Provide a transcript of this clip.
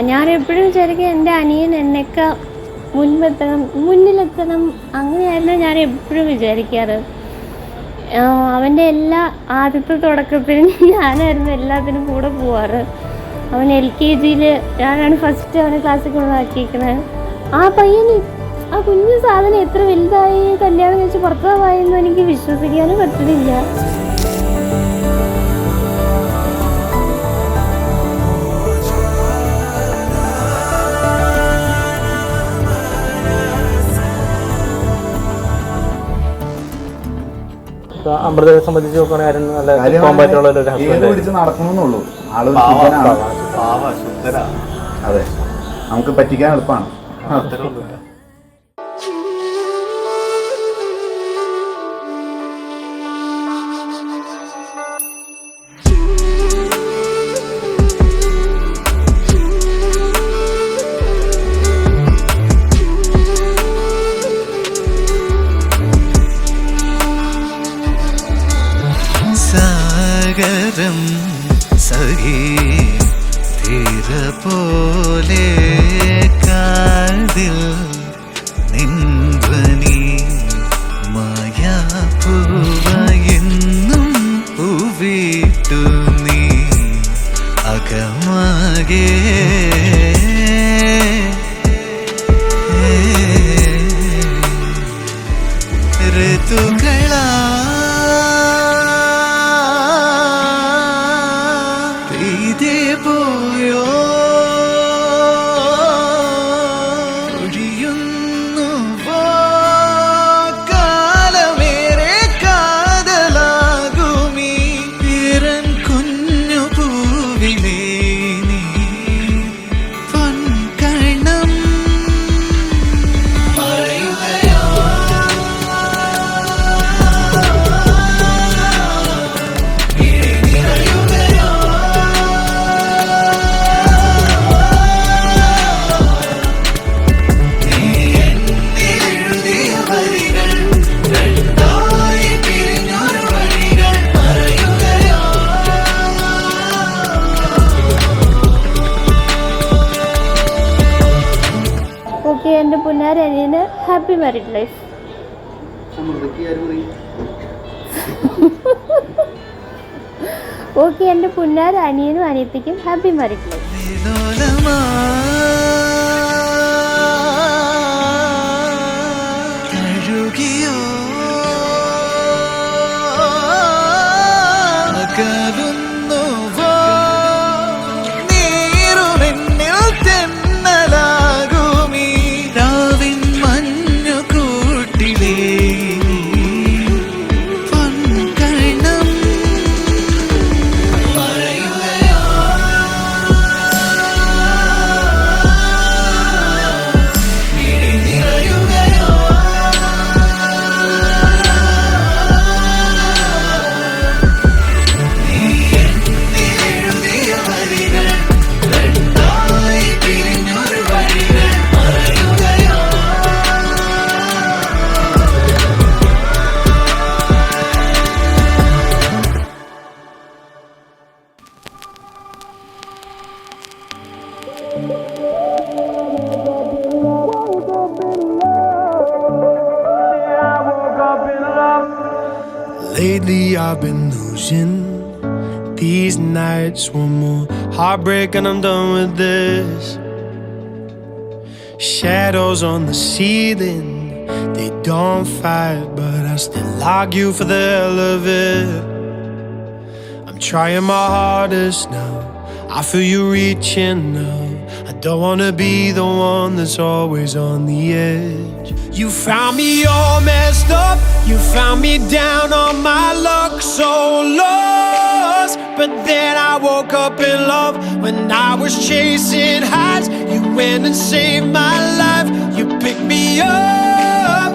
ഞാൻ എപ്പോഴും വിചാരിക്കും എൻ്റെ അനിയൻ എന്നൊക്കെ മുന്നിലെത്തണം, അങ്ങനെയായിരുന്നു ഞാൻ എപ്പോഴും വിചാരിക്കാറ്. അവൻ്റെ എല്ലാ ആദ്യത്തെ തുടക്കത്തിലും ഞാനായിരുന്നു എല്ലാത്തിനും കൂടെ പോവാറ്. അവൻ LKG ഞാനാണ് ഫസ്റ്റ് അവനെ ക്ലാസ്സിൽ കൊണ്ടാക്കിയിരിക്കുന്നത്. ആ പയ്യന് ആ കുഞ്ഞു സാധനം എത്ര വലുതായി, കല്യാണം കഴിച്ച് ഭർത്താവായെന്ന് എനിക്ക് വിശ്വസിക്കാനും പറ്റുന്നില്ല. അമൃതയെ സംബന്ധിച്ച് നടക്കണമെന്നുള്ളൂ. അതെ, നമുക്ക് പറ്റിക്കാൻ എളുപ്പമാണ്. സാഗരം സഖി തീര പോലെ കാതിൽ നിൻധ്വനി മായാപൂവയെന്നും പൂവിട്ടു നീ അകമാകെ ഋതുകളാ പോയോ ഒഴിയുന്നു കാലമേറെ കാതലാകുമീ പിറൻ കുഞ്ഞു പൂവിലേ നീ പൊൻകണം ഓക്കെ, എൻ്റെ പുന്നാരനിയന് ഹാപ്പി മാരീഡ് ലൈഫ്. ഓക്കെ, എൻ്റെ പുന്നാരനിയനും അനിയത്തിക്കും happy married life. Lately I've been losing these nights. One more heartbreak and I'm done with this. Shadows on the ceiling, they don't fight, but I still argue for the hell of it. I'm trying my hardest now, I feel you reaching now. I don't wanna be the one that's always on the edge. You found me all messed up, you found me down on my luck, so lost. But then I woke up in love when I was chasing highs. You went and saved my life, you picked me up